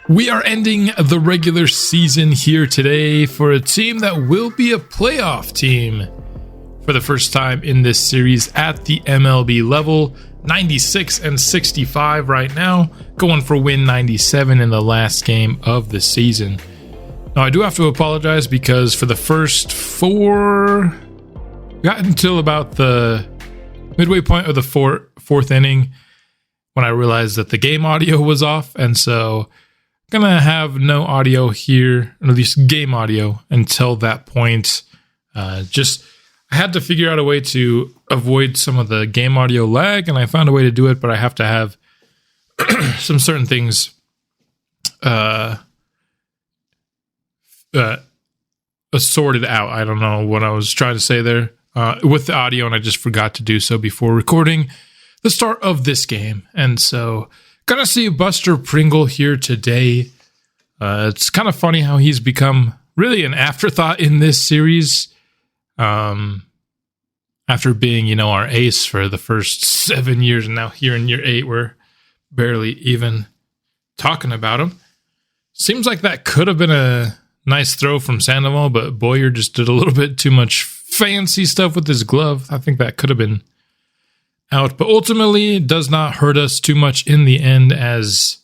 We are ending the regular season here today for a team that will be a playoff team for the first time in this series at the MLB level. 96 and 65 right now, going for win 97 in the last game of the season. Now, I do have to apologize because for the first got until about the midway point of the fourth inning when I realized that the game audio was off, and so gonna have no audio here, or at least game audio, until that point. I had to figure out a way to avoid some of the game audio lag, and I found a way to do it, but I have to have some certain things sorted out. I don't know what I was trying to say there with the audio, and I just forgot to do so before recording the start of this game. And so gonna see Buster Pringle here today. It's kind of funny how he's become really an afterthought in this series. After being, our ace for the first 7 years, and now here in year 8, we're barely even talking about him. Seems like that could have been a nice throw from Sandoval, but Boyer just did a little bit too much fancy stuff with his glove. I think that could have been out, but ultimately it does not hurt us too much in the end as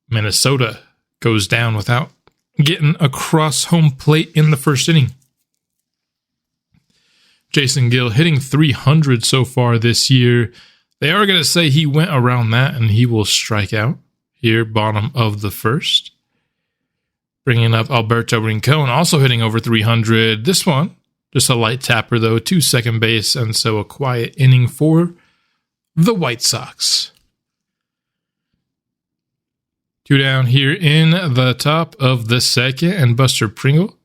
Minnesota goes down without getting across home plate in the first inning. Jason Gill hitting 300 so far this year. They are going to say he went around that, and he will strike out here, bottom of the first. Bringing up Alberto Rincon, also hitting over 300. This one, just a light tapper, though, to second base, and so a quiet inning for the White Sox. 2 down here in the top of the second, and Buster Pringle.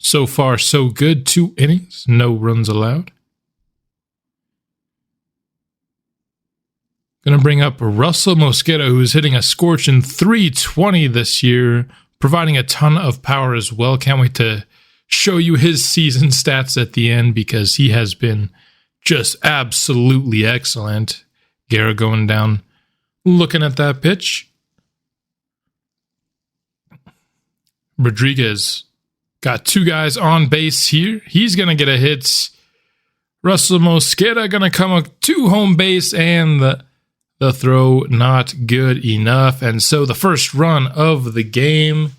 So far, so good. 2 innings, no runs allowed. Going to bring up Russell Mosqueda, who's hitting a scorching 320 this year, providing a ton of power as well. Can't wait to show you his season stats at the end because he has been just absolutely excellent. Guerra going down, looking at that pitch. Rodriguez got 2 guys on base here. He's going to get a hit. Russell Mosqueda going to come up to home base, and the throw not good enough. And so the first run of the game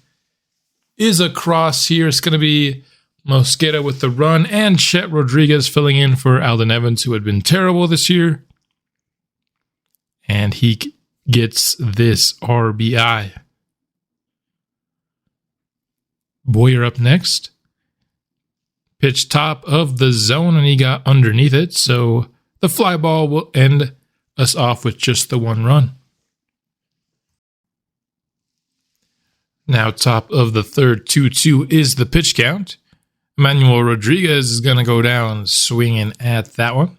is across here. It's going to be Mosqueda with the run, and Chet Rodriguez filling in for Alden Evans, who had been terrible this year. And he gets this RBI. Boyer up next. Pitch top of the zone, and he got underneath it. So the fly ball will end us off with just the 1 run. Now top of the third, 2-2 is the pitch count. Emmanuel Rodriguez is going to go down swinging at that one.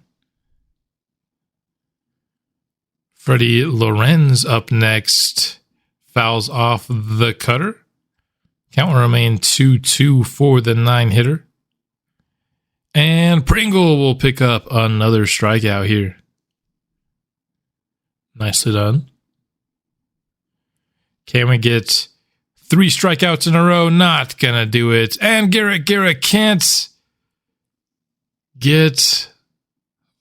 Freddie Lorenz up next. Fouls off the cutter. Count will remain 2-2 for the 9-hitter. And Pringle will pick up another strikeout here. Nicely done. Can we get 3 strikeouts in a row? Not going to do it. And Garrett can't get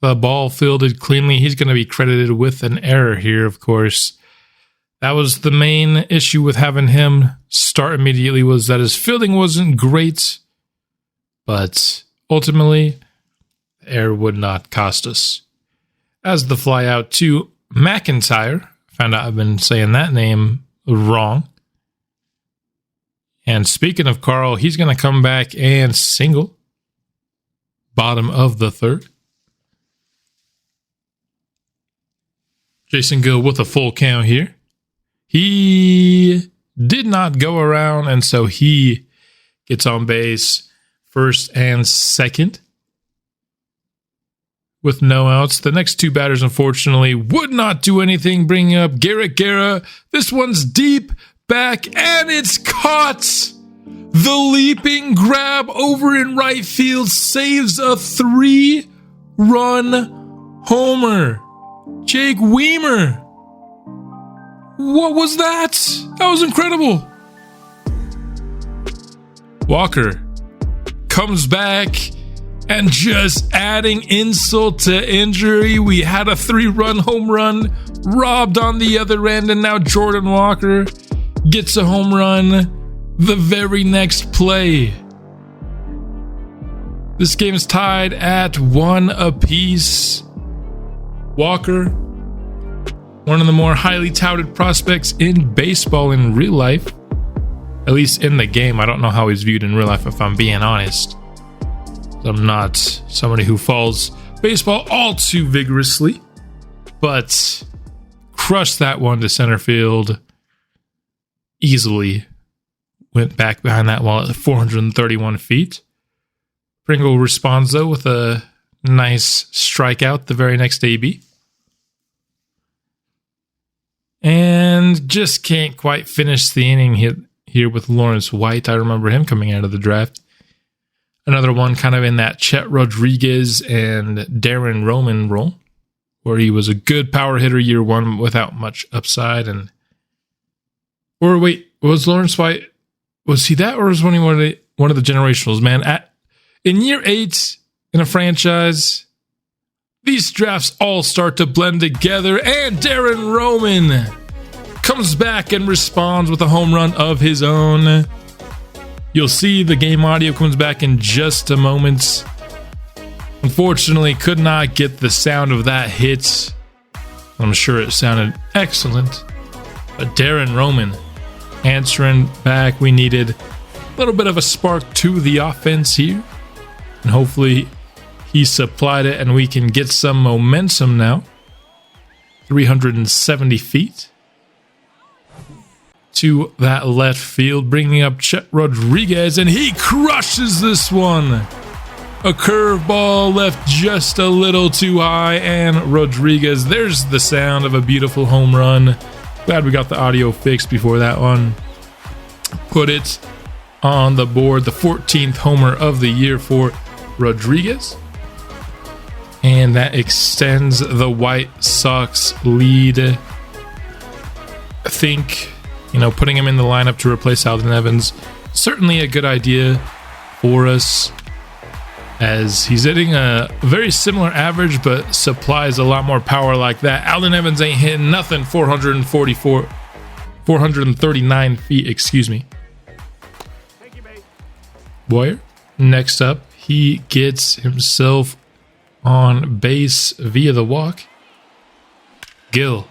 the ball fielded cleanly. He's going to be credited with an error here, of course. That was the main issue with having him start immediately, was that his fielding wasn't great, but ultimately, the error would not cost us. As the fly out to McIntyre, found out I've been saying that name wrong. And speaking of Carl, he's going to come back and single. Bottom of the third. Jason Gill with a full count here. He did not go around, and so he gets on base first and second with no outs. The next 2 batters, unfortunately, would not do anything, bringing up Garrett Guerra. This one's deep back, and it's caught. The leaping grab over in right field saves a 3-run homer. Jake Weimer What was that? That was incredible. Walker comes back and just adding insult to injury. We had a 3-run home run robbed on the other end, and now Jordan Walker gets a home run the very next play. This game is tied at 1 apiece. Walker, one of the more highly touted prospects in baseball in real life, at least in the game. I don't know how he's viewed in real life, if I'm being honest. I'm not somebody who follows baseball all too vigorously, but crushed that one to center field easily. Went back behind that wall at 431 feet. Pringle responds, though, with a nice strikeout the very next AB. And just can't quite finish the inning here with Lawrence White. I remember him coming out of the draft. Another one kind of in that Chet Rodriguez and Darren Roman role, where he was a good power hitter year one without much upside. Or wait, was Lawrence White, was he that, or was he one of the generationals, man? In year 8 in a franchise, these drafts all start to blend together, and Darren Roman comes back and responds with a home run of his own. You'll see the game audio comes back in just a moment. Unfortunately, could not get the sound of that hit. I'm sure it sounded excellent. But Darren Roman answering back. We needed a little bit of a spark to the offense here. And hopefully he supplied it and we can get some momentum now. 370 feet to that left field, bringing up Chet Rodriguez, and he crushes this one. A curveball left just a little too high, and Rodriguez, there's the sound of a beautiful home run. Glad we got the audio fixed before that one. Put it on the board, the 14th homer of the year for Rodriguez. And that extends the White Sox lead. I think, putting him in the lineup to replace Alden Evans, certainly a good idea for us, as he's hitting a very similar average, but supplies a lot more power like that. Alden Evans ain't hitting nothing 439 feet, excuse me. Boyer, next up, he gets himself on base via the walk. Gill.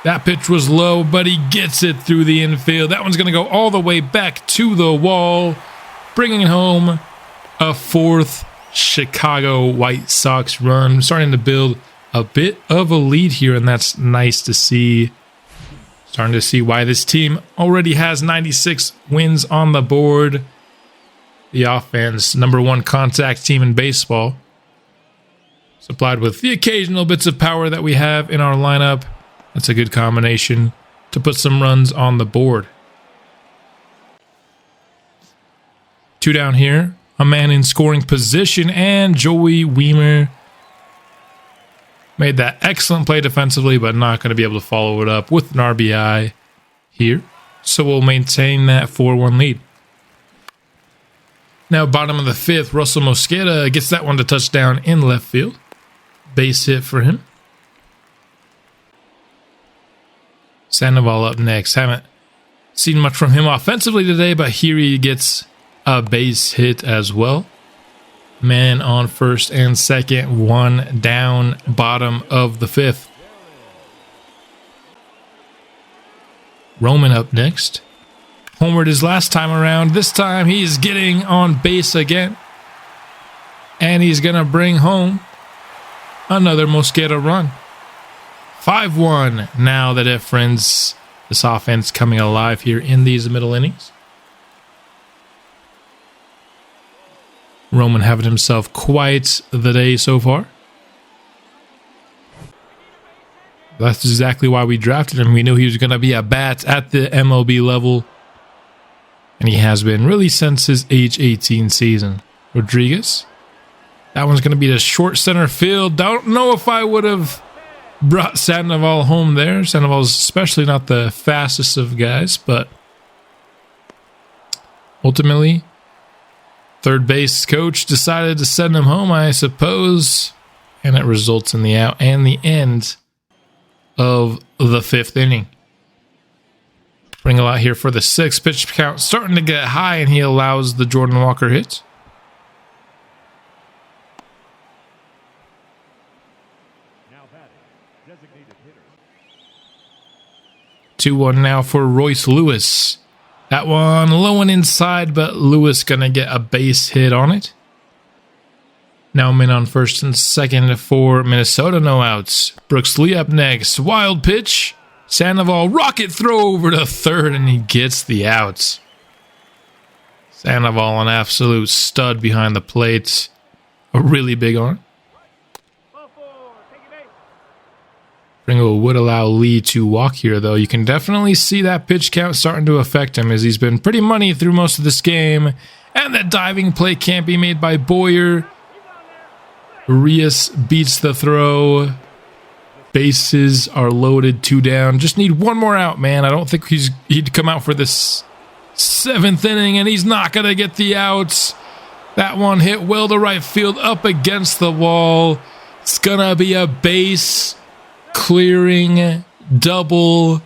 That pitch was low, but he gets it through the infield. That one's going to go all the way back to the wall, bringing home a 4th Chicago White Sox run. Starting to build a bit of a lead here, and that's nice to see. Starting to see why this team already has 96 wins on the board. The offense, #1 contact team in baseball. Supplied with the occasional bits of power that we have in our lineup. That's a good combination to put some runs on the board. 2 down here. A man in scoring position, and Joey Wiemer made that excellent play defensively, but not going to be able to follow it up with an RBI here. So we'll maintain that 4-1 lead. Now, bottom of the 5th, Russell Mosqueda gets that one to touchdown in left field. Base hit for him. Sandoval up next. Haven't seen much from him offensively today, but here he gets a base hit as well. Man on first and second, 1 down, bottom of the 5th. Roman up next. Homered his last time around. This time he's getting on base again. And he's going to bring home another Mosqueda run. 5-1 now the difference. This offense coming alive here in these middle innings. Roman having himself quite the day so far. That's exactly why we drafted him. We knew he was going to be a bat at the MLB level. And he has been really since his age 18 season. Rodriguez. That one's going to be to short center field. Don't know if I would have brought Sandoval home there. Sandoval's especially not the fastest of guys, but ultimately, third base coach decided to send him home, I suppose, and it results in the out and the end of the 5th inning. Bring a lot here for the 6th. Pitch count starting to get high, and he allows the Jordan Walker hit. Now batting, designated hitter. 2-1 now for Royce Lewis. That one low and inside, but Lewis going to get a base hit on it. Now men on first and second for Minnesota, no outs. Brooks Lee up next. Wild pitch. Sandoval rocket throw over to third, and he gets the outs. Sandoval, an absolute stud behind the plate. A really big arm. Pringle would allow Lee to walk here, though. You can definitely see that pitch count starting to affect him as he's been pretty money through most of this game. And that diving play can't be made by Boyer. Urias beats the throw. Bases are loaded, 2 down. Just need one more out, man. I don't think he'd come out for this 7th inning, and he's not going to get the outs. That one hit well to right field, up against the wall. It's going to be a base clearing double,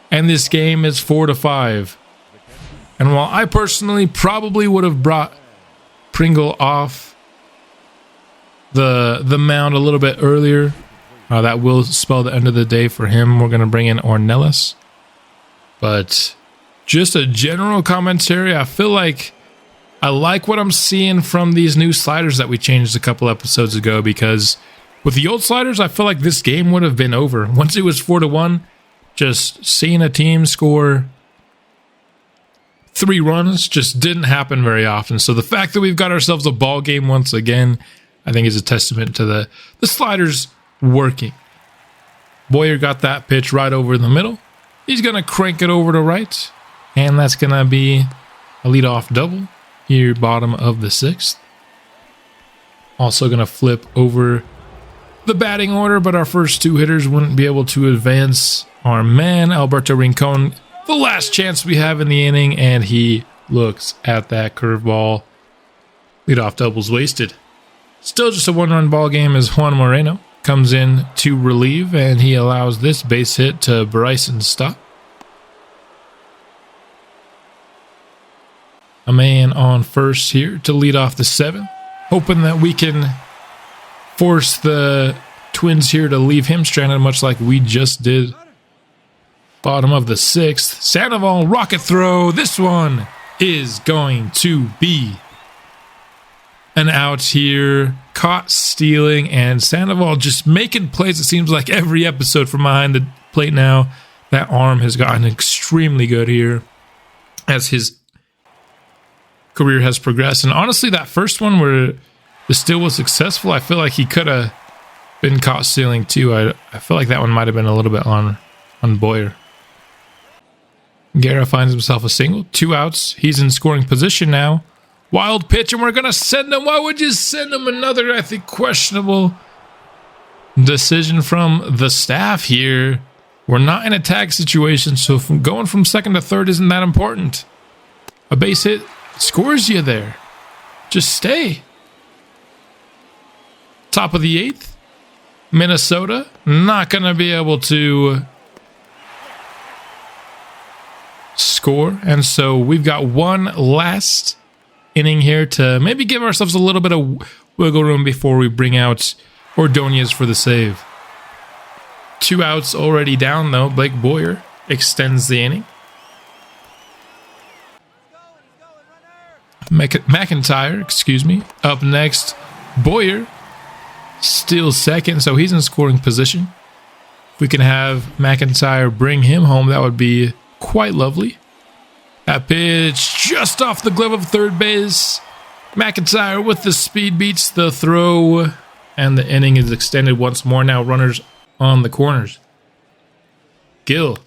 and this game is 4-5. And while I personally probably would have brought Pringle off the mound a little bit earlier, that will spell the end of the day for him. We're going to bring in Ornelas. But just a general commentary, I feel like I like what I'm seeing from these new sliders that we changed a couple episodes ago, because with the old sliders, I feel like this game would have been over. Once it was 4-1, just seeing a team score 3 runs just didn't happen very often. So the fact that we've got ourselves a ball game once again, I think is a testament to the sliders working. Boyer got that pitch right over the middle. He's going to crank it over to right, and that's going to be a leadoff double here, bottom of the 6th. Also going to flip over the batting order, but our first 2 hitters wouldn't be able to advance. Our man, Alberto Rincon, the last chance we have in the inning, and he looks at that curveball. Leadoff double's wasted. Still just a 1-run ball game as Juan Moreno comes in to relieve, and he allows this base hit to Bryson Stott. A man on first here to lead off the 7th, hoping that we can force the Twins here to leave him stranded, much like we just did. Bottom of the 6th, Sandoval rocket throw. This one is going to be an out here. Caught stealing, and Sandoval just making plays. It seems like every episode from behind the plate now. That arm has gotten extremely good here as his career has progressed. And honestly, that first one where the steal was successful, I feel like he could have been caught stealing too. I feel like that one might have been a little bit on Boyer. Guerra finds himself a single. 2 outs. He's in scoring position now. Wild pitch, and we're going to send him. Why would you send him another, I think, questionable decision from the staff here? We're not in a tag situation, so going from second to third isn't that important. A base hit scores you there. Just stay. Top of the 8th. Minnesota not going to be able to score, and so we've got one last inning here to maybe give ourselves a little bit of wiggle room before we bring out Ordonez for the save. 2 outs already down, though. Blake Boyer extends the inning. McIntyre, up next. Boyer steals second, so he's in scoring position. If we can have McIntyre bring him home, that would be quite lovely. That pitch just off the glove of third base. McIntyre with the speed beats the throw, and the inning is extended once more. Now runners on the corners. Gill.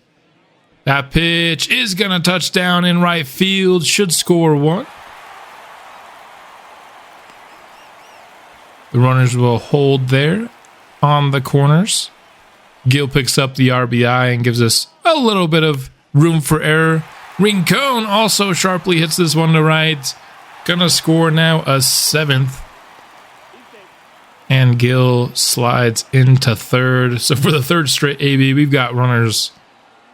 That pitch is going to touch down in right field. Should score 1. The runners will hold there on the corners. Gil picks up the RBI and gives us a little bit of room for error. Rincon also sharply hits this one to right. Gonna score now a 7th. And Gil slides into third. So for the third straight AB, we've got runners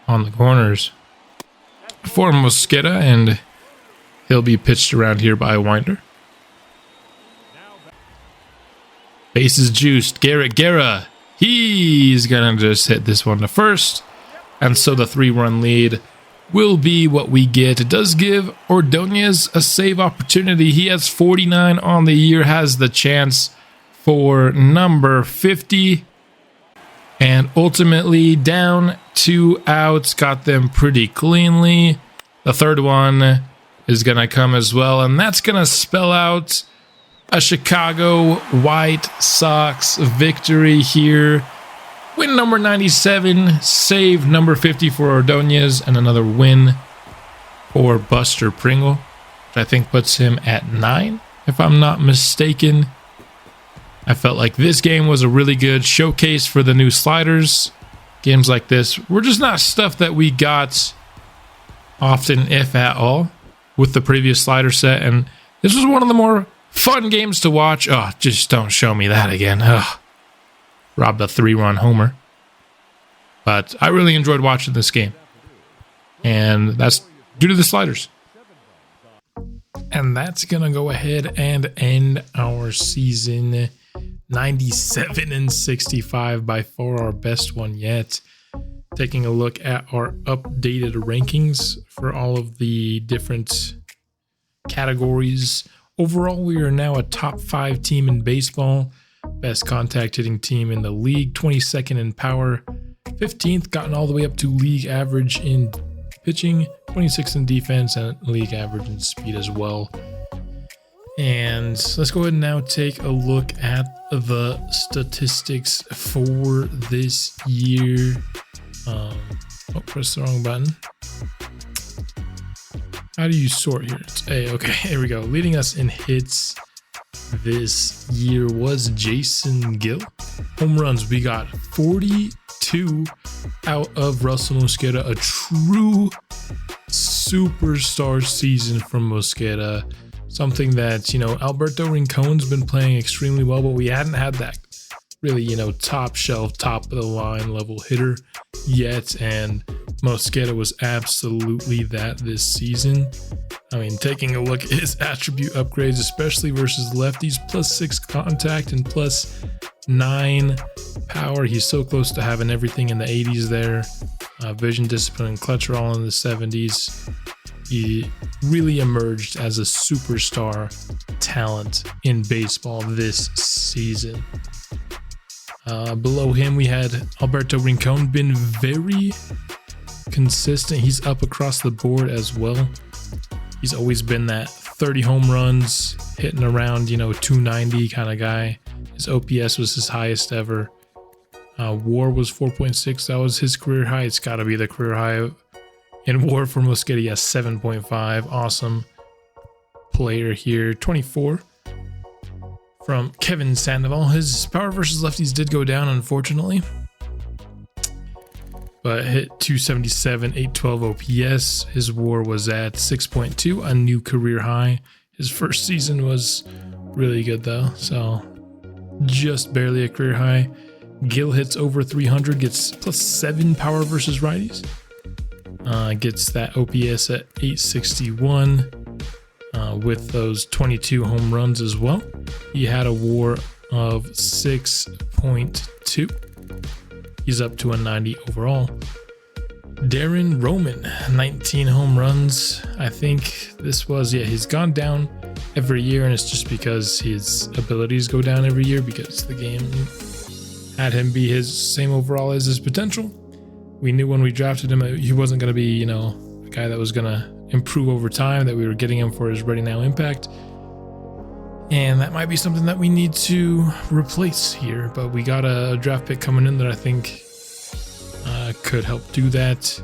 on the corners for Mosqueda, and he'll be pitched around here by Winder. Bases juiced. Garrett Guerra. He's going to just hit this one to first. And so the 3-run lead will be what we get. It does give Ordonez a save opportunity. He has 49 on the year, has the chance for number 50. And ultimately down 2 outs. Got them pretty cleanly. The third one is going to come as well. And that's going to spell out a Chicago White Sox victory here. Win number 97, save number 50 for Ordonez, and another win for Buster Pringle, which I think puts him at 9, if I'm not mistaken. I felt like this game was a really good showcase for the new sliders. Games like this were just not stuff that we got often, if at all, with the previous slider set, and this was one of the more fun games to watch. Oh, just don't show me that again. Ugh. Robbed a 3-run homer. But I really enjoyed watching this game. And that's due to the sliders. And that's going to go ahead and end our season. 97-65, by far our best one yet. Taking a look at our updated rankings for all of the different categories. Overall, we are now a top 5 team in baseball, best contact hitting team in the league, 22nd in power, 15th, gotten all the way up to league average in pitching, 26th in defense, and league average in speed as well. And let's go ahead and now take a look at the statistics for this year. Press the wrong button. How do you sort here? It's A. Okay, here we go. Leading us in hits this year was Jason Gill. Home runs, we got 42 out of Russell Mosqueda. A true superstar season from Mosqueda. Something that, Alberto Rincon's been playing extremely well, but we hadn't had that really, top shelf, top of the line level hitter yet. And Mosqueda was absolutely that this season. I mean, taking a look at his attribute upgrades, especially versus lefties, +6 contact and +9 power. He's so close to having everything in the 80s there. Vision, discipline, and clutch are all in the 70s. He really emerged as a superstar talent in baseball this season. Below him, we had Alberto Rincon, been very consistent. He's up across the board as well. He's always been that 30 home runs, hitting around, 290 kind of guy. His OPS was his highest ever. WAR was 4.6. That was his career high. It's got to be the career high in WAR for Mosqueda. He has 7.5. Awesome player here. 24 from Kevin Sandoval. His power versus lefties did go down, unfortunately, but hit 277, 812 OPS. His WAR was at 6.2, a new career high. His first season was really good though, so just barely a career high. Gil hits over 300, gets +7 power versus righties. Gets that OPS at 861 with those 22 home runs as well. He had a WAR of 6.2. He's up to a 90 overall. Darren Roman, 19 home runs. I think this was, he's gone down every year, and it's just because his abilities go down every year because the game had him be his same overall as his potential. We knew when we drafted him he wasn't going to be, a guy that was going to improve over time, that we were getting him for his ready now impact. And that might be something that we need to replace here, but we got a draft pick coming in that I think could help do that.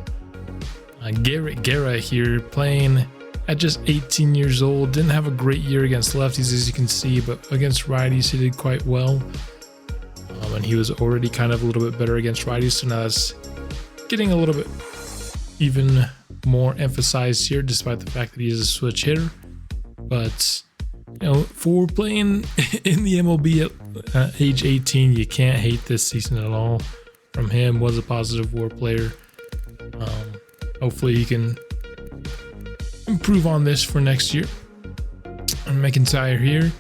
Garrett Guerra here, playing at just 18 years old. Didn't have a great year against lefties, as you can see, but against righties he did quite well. and he was already kind of a little bit better against righties, so now that's getting a little bit even more emphasized here, despite the fact that he's a switch hitter. But you know, for playing in the MLB at age 18, you can't hate this season at all from him. Was a positive WAR player. Hopefully he can improve on this for next year. And McIntyre here.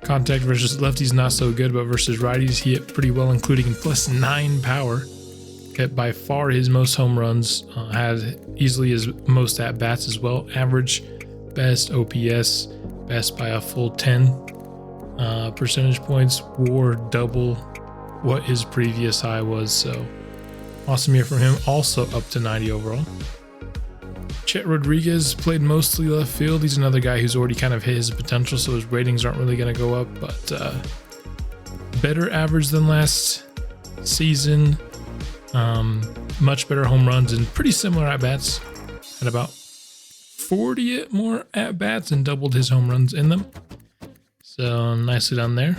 Contact versus lefties not so good, but versus righties he hit pretty well, including +9 power. Kept by far his most home runs, had easily his most at bats as well. Average, best, OPS, best by a full 10 percentage points. WAR double what his previous high was, so awesome year for him. Also up to 90 overall. Chet Rodriguez played mostly left field. He's another guy who's already kind of hit his potential, so his ratings aren't really going to go up, but better average than last season. Much better home runs and pretty similar at bats. Had about 40 more at bats and doubled his home runs in them. So nicely done there.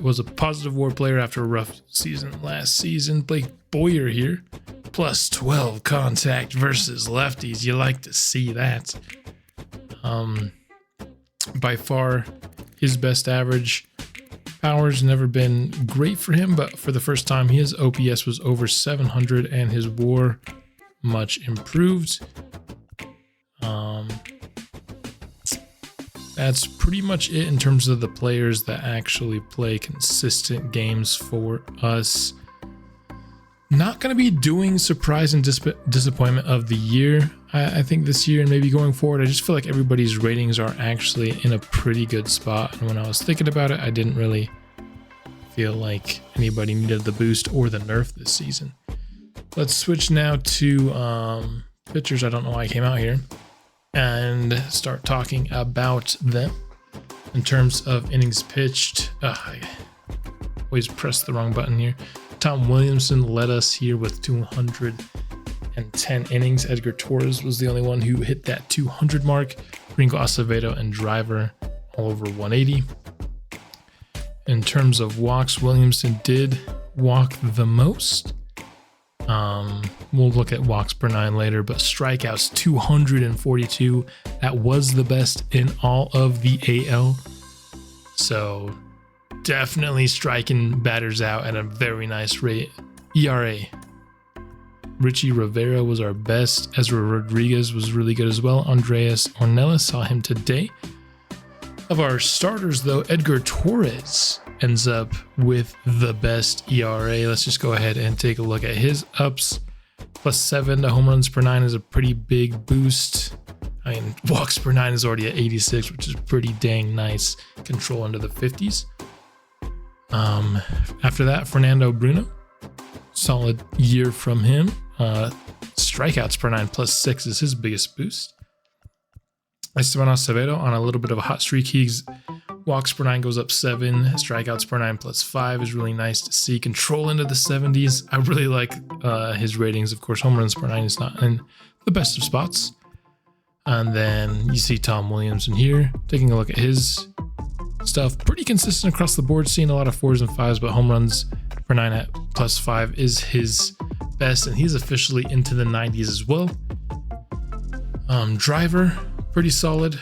Was a positive WAR player after a rough season last season. Blake Boyer here. +12 contact versus lefties. You like to see that. By far his best average. Power's never been great for him, but for the first time his OPS was over 700 and his WAR much improved. That's pretty much it in terms of the players that actually play consistent games for us. Not going to be doing surprise and disappointment of the year, I think, this year and maybe going forward. I just feel like everybody's ratings are actually in a pretty good spot. And when I was thinking about it, I didn't really feel like anybody needed the boost or the nerf this season. Let's switch now to pitchers. I don't know why I came out here. And start talking about them in terms of innings pitched. I always press the wrong button here. Tom Williamson led us here with 210 innings. Edgar Torres was the only one who hit that 200 mark. Ringo Acevedo and Driver all over 180. In terms of walks, Williamson did walk the most. We'll look at walks per 9 later, but strikeouts 242. That was the best in all of the AL. So definitely striking batters out at a very nice rate. ERA. Richie Rivera was our best. Ezra Rodriguez was really good as well. Andreas Ornelas, saw him today. Of our starters, though, Edgar Torres ends up with the best ERA. Let's just go ahead and take a look at his ups. +7 to home runs per 9 is a pretty big boost. I mean, walks per 9 is already at 86, which is pretty dang nice. Control into the 50s. After that, Fernando Bruno. Solid year from him. Strikeouts per 9 +6 is his biggest boost. Esteban Acevedo on a little bit of a hot streak. He's walks per 9 goes up 7. Strikeouts per 9 +5 is really nice to see. Control into the 70s. I really like his ratings. Of course, home runs per 9 is not in the best of spots. And then you see Tom Williamson here. Taking a look at his stuff. Pretty consistent across the board. Seeing a lot of 4s and 5s, but home runs per 9 at +5 is his best. And he's officially into the 90s as well. Driver, pretty solid.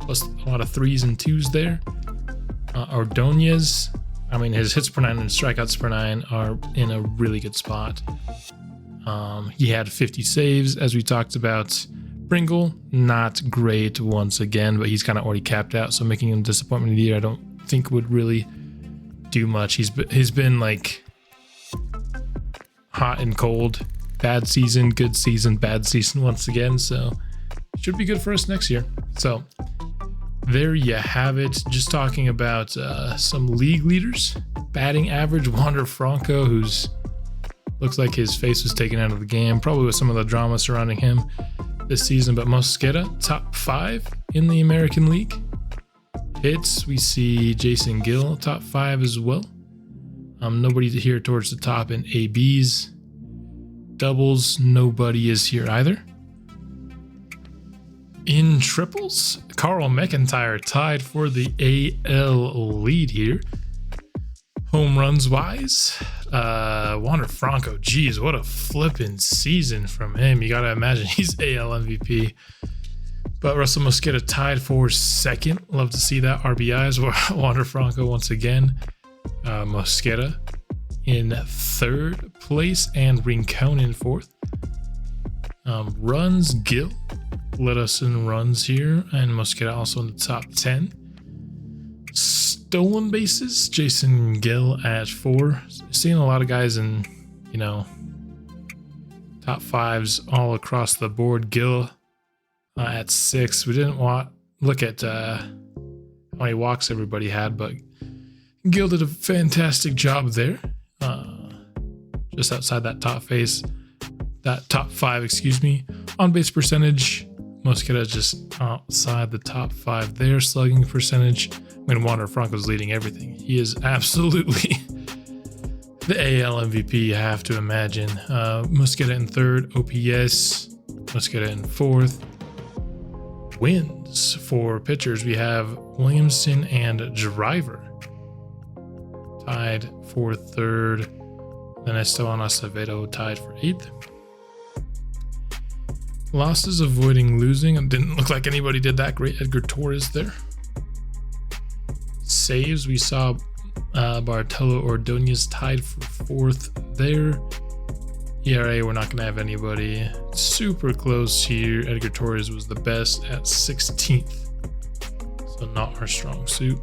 Plus a lot of 3s and 2s there. Ordonez, I mean, his hits per 9 and strikeouts per 9 are in a really good spot. He had 50 saves, as we talked about. Pringle, not great once again, but he's kind of already capped out, so making him disappointment of the year, I don't think would really do much. He's been like hot and cold. Bad season, good season, bad season once again, so should be good for us next year. So there you have it. Just talking about some league leaders. Batting average, Wander Franco, who's looks like his face was taken out of the game, probably with some of the drama surrounding him this season. But Mosqueda, top 5 in the American League. Hits, we see Jason Gill, top 5 as well. Nobody here towards the top in ABs. Doubles, nobody is here either. In triples, Carl McIntyre tied for the AL lead here. Home runs wise, Wander Franco, geez, what a flipping season from him. You got to imagine he's AL MVP. But Russell Mosqueda tied for second. Love to see that. RBIs, Wander Franco once again. Mosqueda in third place and Rincon in fourth. Runs, Gil led us in runs here, and Mosqueda also in the top 10. Stolen bases, Jason Gill at 4. Seeing a lot of guys in, top 5s all across the board. Gill at 6. We didn't look at how many walks everybody had, but Gill did a fantastic job there. Just outside that top 5, On base percentage, Mosqueda just outside the top 5 there. Slugging percentage, when Wander Franco's leading everything. He is absolutely the AL MVP, you have to imagine. Mosqueda in third, OPS, Mosqueda in fourth. Wins for pitchers, we have Williamson and Driver tied for third. Then Esteban Acevedo tied for 8th. Losses, avoiding losing. It didn't look like anybody did that great. Edgar Torres there. Saves, we saw Bartolo Ordonez tied for 4th there. ERA, we're not going to have anybody super close here. Edgar Torres was the best at 16th. So not our strong suit.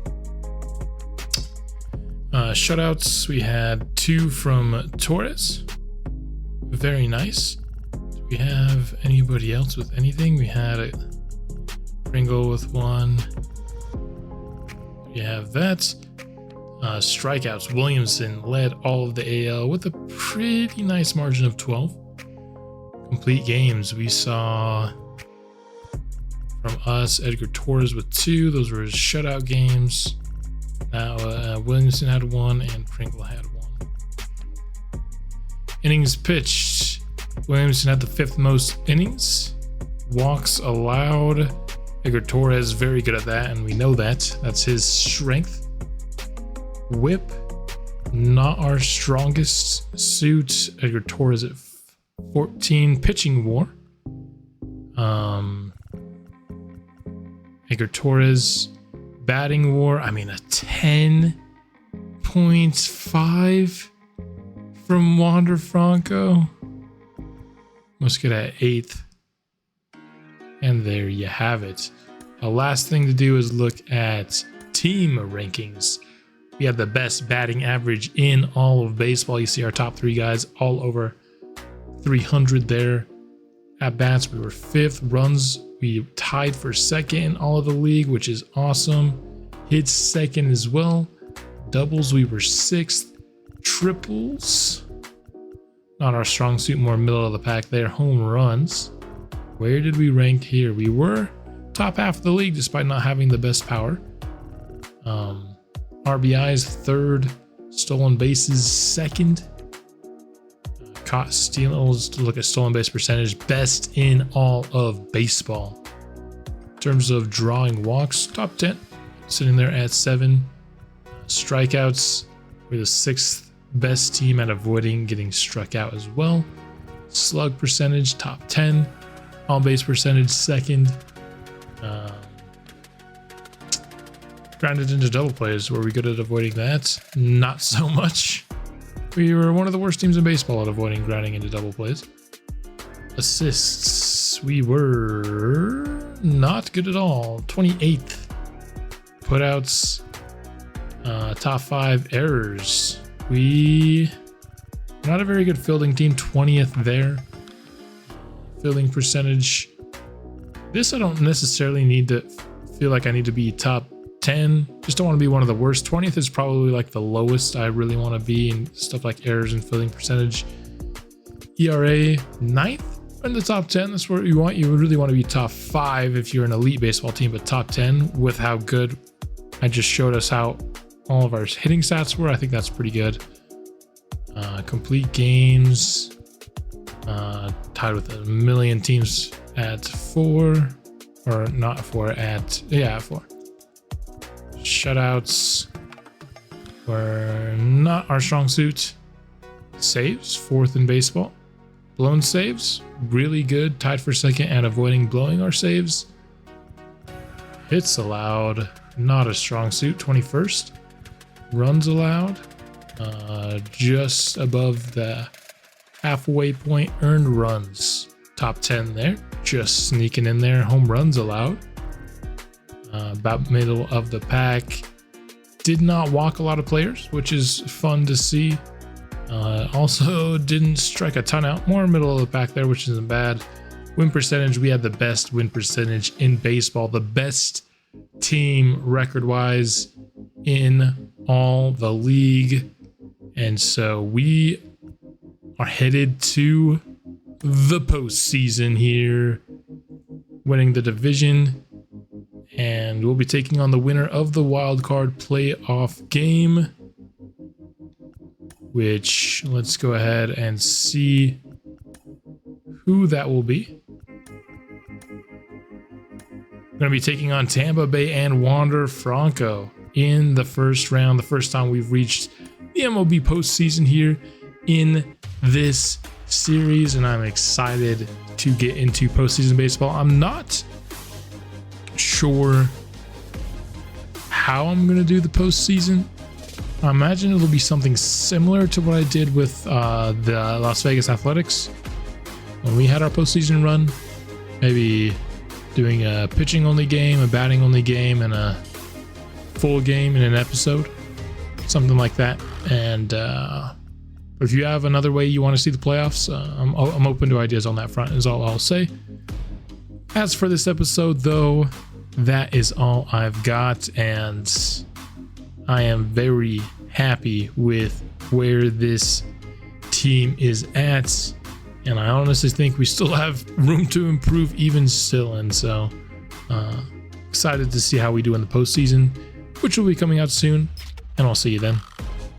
Shutouts, we had 2 from Torres. Very nice. Do we have anybody else with anything? We had a Pringle with 1. We have that. Strikeouts, Williamson led all of the AL with a pretty nice margin of 12. Complete games, we saw from us Edgar Torres with 2. Those were his shutout games. Now Williamson had 1 and Pringle had 1. Innings pitched, Williamson had the 5th most innings. Walks allowed, Edgar Torres very good at that, and we know that. That's his strength. Whip, not our strongest suit. Edgar Torres at 14. Pitching WAR, Edgar Torres. Batting WAR, a 10.5 from Wander Franco. Mosqueda at 8th. And there you have it. The last thing to do is look at team rankings. We have the best batting average in all of baseball. You see our top 3 guys all over 300 there. At bats, we were 5th. Runs, we tied for 2nd in all of the league, which is awesome. Hits 2nd as well. Doubles, we were 6th. Triples, not our strong suit, more middle of the pack there. Home runs, where did we rank here? We were top half of the league despite not having the best power. RBIs 3rd. Stolen bases 2nd. Caught steals, to look at stolen base percentage, best in all of baseball. In terms of drawing walks, top 10, sitting there at 7. Strikeouts, we're the 6th best team at avoiding getting struck out as well. Slug percentage, top 10. On base percentage, 2nd. Grounded into double plays, were we good at avoiding that? Not so much. We were one of the worst teams in baseball at avoiding grounding into double plays. Assists, we were not good at all. 28th. Putouts, top 5. Errors, we not a very good fielding team. 20th there. Fielding percentage, this I don't necessarily need to feel like I need to be top 10. Just don't want to be one of the worst. 20th is probably like the lowest I really want to be in stuff like errors and fielding percentage. ERA 9th in the top 10. That's where you want. You would really want to be top 5 if you're an elite baseball team, but top 10 with how good I just showed us how all of our hitting stats were. I think that's pretty good. Complete games, tied with a million teams at 4, or not 4, at 4. Shutouts, were not our strong suit. Saves, 4th in baseball. Blown saves, really good, tied for 2nd and avoiding blowing our saves. Hits allowed, not a strong suit, 21st. Runs allowed, just above the halfway point. Earned runs, top 10 there, just sneaking in there. Home runs allowed, about middle of the pack. Did not walk a lot of players, which is fun to see. Also didn't strike a ton out, more middle of the pack there, which isn't bad. Win percentage, we had the best win percentage in baseball, the best team record wise in all the league. And so we are headed to the postseason here, winning the division, and we'll be taking on the winner of the wild card playoff game, which let's go ahead and see who that will be. We're going to be taking on Tampa Bay and Wander Franco in the first round, the first time we've reached the MLB postseason here in this series, and I'm excited to get into postseason baseball. I'm not sure how I'm going to do the postseason. I imagine it'll be something similar to what I did with the Las Vegas Athletics when we had our postseason run. Maybe doing a pitching only game, a batting only game, and a full game in an episode, something like that. And if you have another way you want to see the playoffs, I'm open to ideas on that front, is all I'll say. As for this episode, though, that is all I've got, and I am very happy with where this team is at, and I honestly think we still have room to improve even still. And so excited to see how we do in the postseason, which will be coming out soon, and I'll see you then.